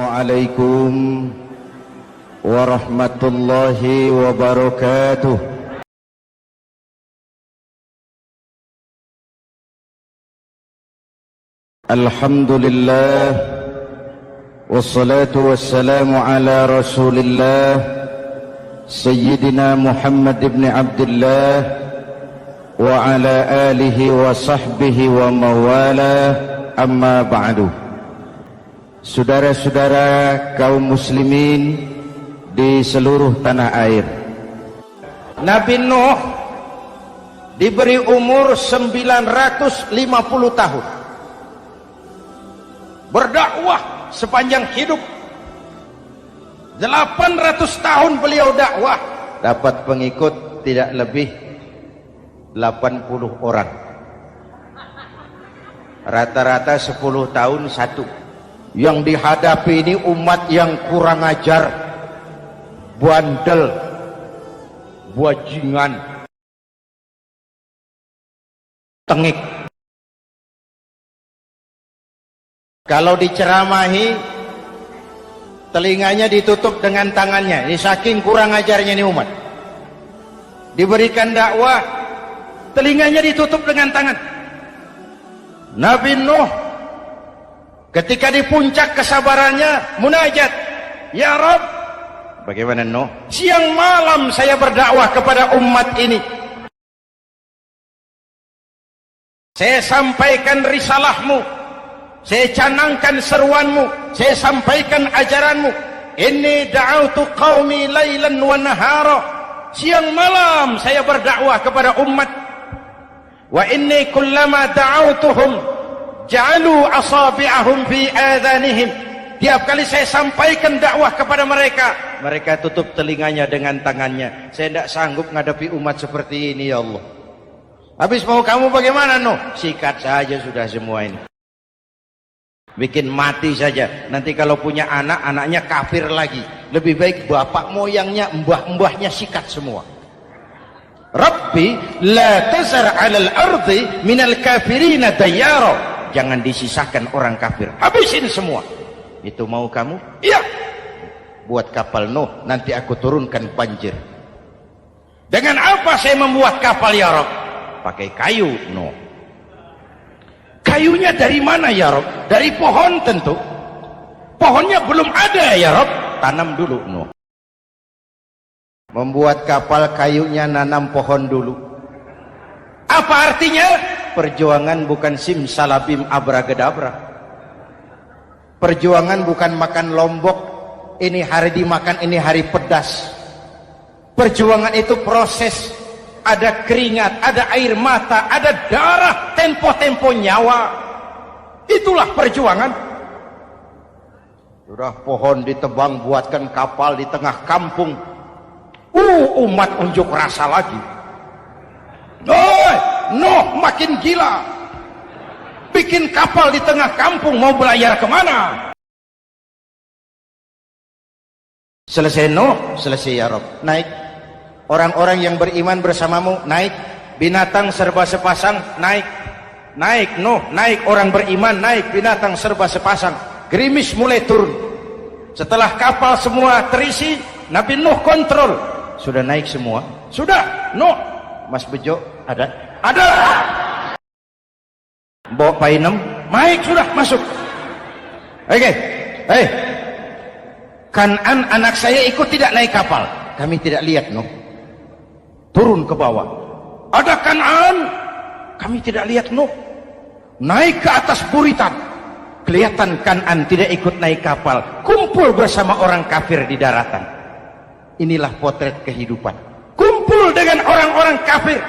Assalamualaikum warahmatullahi wabarakatuh. Alhamdulillah wassalatu wassalamu ala Rasulillah Sayyidina Muhammad ibn Abdullah wa ala alihi wa sahbihi wa mawala, amma ba'du. Saudara-saudara kaum muslimin di seluruh tanah air, Nabi Nuh diberi umur 950 tahun, berdakwah sepanjang hidup. 800 tahun beliau dakwah, dapat pengikut tidak lebih 80 orang, rata-rata 10 tahun satu. Yang dihadapi ini umat yang kurang ajar, bandel, bajingan, tengik. Kalau diceramahi, telinganya ditutup dengan tangannya. Ini saking kurang ajarnya ini umat. Diberikan dakwah, telinganya ditutup dengan tangan. Nabi Nuh ketika di puncak kesabarannya munajat, ya Rabb, bagaimana Nuh? Siang malam saya berdakwah kepada umat ini. Saya sampaikan risalahmu, saya canangkan seruanmu, saya sampaikan ajaranmu. Inni da'autu qaumi lailan wa nahara. Siang malam saya berdakwah kepada umat. Wa inni kullama da'autuhum ja'alu asabi'ahum fi adhanihim. Tiap kali saya sampaikan dakwah kepada mereka, mereka tutup telinganya dengan tangannya. Saya tidak sanggup menghadapi umat seperti ini, ya Allah. Habis mau kamu bagaimana, Nuh? Sikat saja sudah semua ini. Bikin mati saja. Nanti kalau punya anak, anaknya kafir lagi. Lebih baik bapak moyangnya, mbah-mbahnya sikat semua. Rabbi la tazar 'alal ardi minal kafirina dayyara. Jangan disisakan orang kafir, habisin semua. Itu mau kamu? Iya. Buat kapal Nuh, nanti aku turunkan banjir. Dengan apa saya membuat kapal, ya Rabb? Pakai kayu, Nuh. Kayunya dari mana, ya Rabb? Dari pohon tentu. Pohonnya belum ada, ya Rabb. Tanam dulu, Nuh. Membuat kapal, kayunya nanam pohon dulu. Apa artinya? Perjuangan bukan simsalabim abracadabra. Perjuangan bukan makan lombok, ini hari dimakan, ini hari pedas. Perjuangan itu proses. Ada keringat, ada air mata, ada darah, tempo-tempo nyawa. Itulah perjuangan. Sudah pohon ditebang, buatkan kapal di tengah kampung. Umat unjuk rasa lagi. Nuh makin gila, bikin kapal di tengah kampung, mau belayar kemana? Selesai Nuh, selesai ya Rabb. Naik orang-orang yang beriman bersamamu, naik. Binatang serba sepasang, naik. Naik Nuh, naik orang beriman, naik. Binatang serba sepasang. Gerimis mulai turun. Setelah kapal semua terisi, Nabi Nuh kontrol. Sudah naik semua? Sudah. Nuh, Mas Bejo ada? Ada. Bawa painem, naik sudah, masuk. Oke. Hei, Kan'an anak saya ikut tidak naik kapal. Kami tidak lihat, Nuh. Turun ke bawah. Ada Kan'an, kami tidak lihat, Nuh. Naik ke atas buritan. Kelihatan Kan'an tidak ikut naik kapal. Kumpul bersama orang kafir di daratan. Inilah potret kehidupan. Kumpul dengan orang-orang kafir.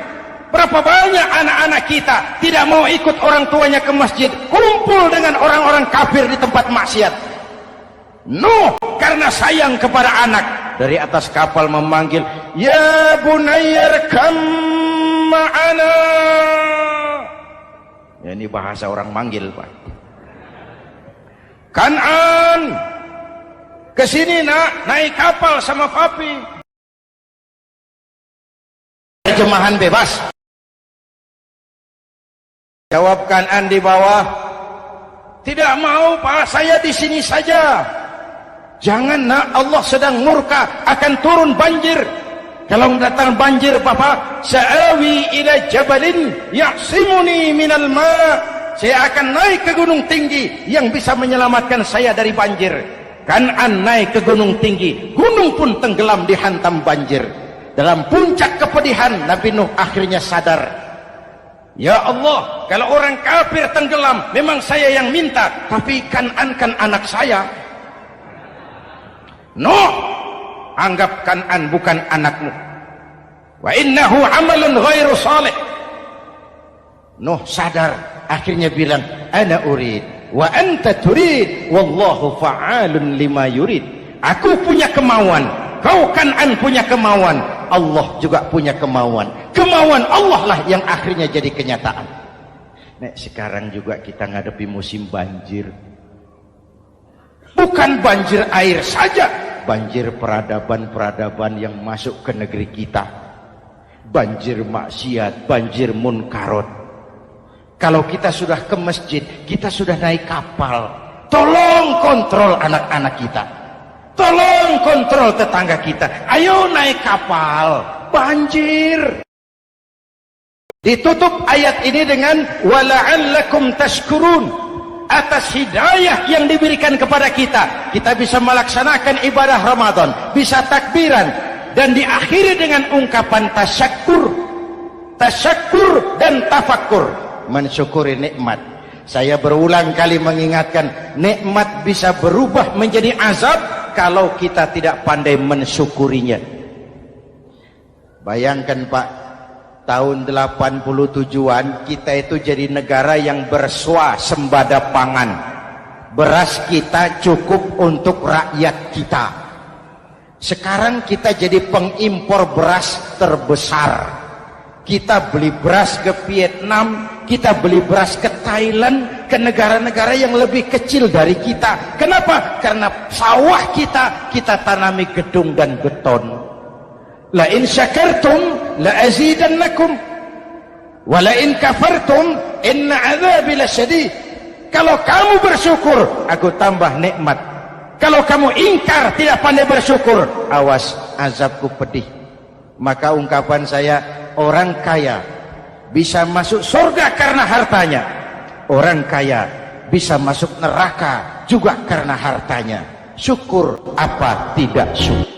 Berapa banyak anak-anak kita tidak mau ikut orang tuanya ke masjid, kumpul dengan orang-orang kafir di tempat maksiat. Nuh karena sayang kepada anak, dari atas kapal memanggil, ya bunayyar kam ma'ana. Ya, ini bahasa orang manggil, Pak. Kan'an, kesini nak, naik kapal sama papi. Terjemahan bebas. Jawab Kan'an di bawah, tidak mau Pak, saya di sini saja. Jangan nak, Allah sedang murka, akan turun banjir. Kalau datang banjir Bapak, sa'awi ila jabalin ya'simuni minal ma'. Saya akan naik ke gunung tinggi yang bisa menyelamatkan saya dari banjir. Kan'an naik ke gunung tinggi, gunung pun tenggelam dihantam banjir. Dalam puncak kepedihan, Nabi Nuh akhirnya sadar, ya Allah, kalau orang kafir tenggelam memang saya yang minta, tapi Kan'an kan anak saya. Nuh, anggap Kan'an bukan anakmu. Wa innahu amalun ghairu salih. Nuh sadar, akhirnya bilang, ana urid wa anta turid wallahu fa'alun lima yurid. Aku punya kemauan, kau Kan'an punya kemauan, Allah juga punya kemauan. Kemauan Allah lah yang akhirnya jadi kenyataan. Nek sekarang juga kita ngadepi musim banjir. Bukan banjir air saja, banjir peradaban-peradaban yang masuk ke negeri kita. Banjir maksiat, banjir munkarot. Kalau kita sudah ke masjid, kita sudah naik kapal. Tolong kontrol anak-anak kita. Tolong kontrol tetangga kita. Ayo naik kapal. Banjir. Ditutup ayat ini dengan wala'allakum tashkurun. Atas hidayah yang diberikan kepada kita, kita bisa melaksanakan ibadah Ramadan, bisa takbiran, dan diakhiri dengan ungkapan tasyakkur. Tasyakkur dan tafakkur, mensyukuri nikmat. Saya berulang kali mengingatkan, nikmat bisa berubah menjadi azab kalau kita tidak pandai mensyukurinya. Bayangkan Pak, tahun 87-an kita itu jadi negara yang berswasembada pangan. Beras kita cukup untuk rakyat kita. Sekarang kita jadi pengimpor beras terbesar. Kita beli beras ke Vietnam, kita beli beras ke Thailand, ke negara-negara yang lebih kecil dari kita. Kenapa? Karena sawah kita tanami gedung dan beton. La in syakartum la azidannakum wa la in kafartum inna adzabi lasyadid. Kalau kamu bersyukur, aku tambah nikmat. Kalau kamu ingkar, tidak pandai bersyukur, awas, azabku pedih. Maka ungkapan saya, orang kaya bisa masuk surga karena hartanya. Orang kaya bisa masuk neraka juga karena hartanya. Syukur apa tidak syukur?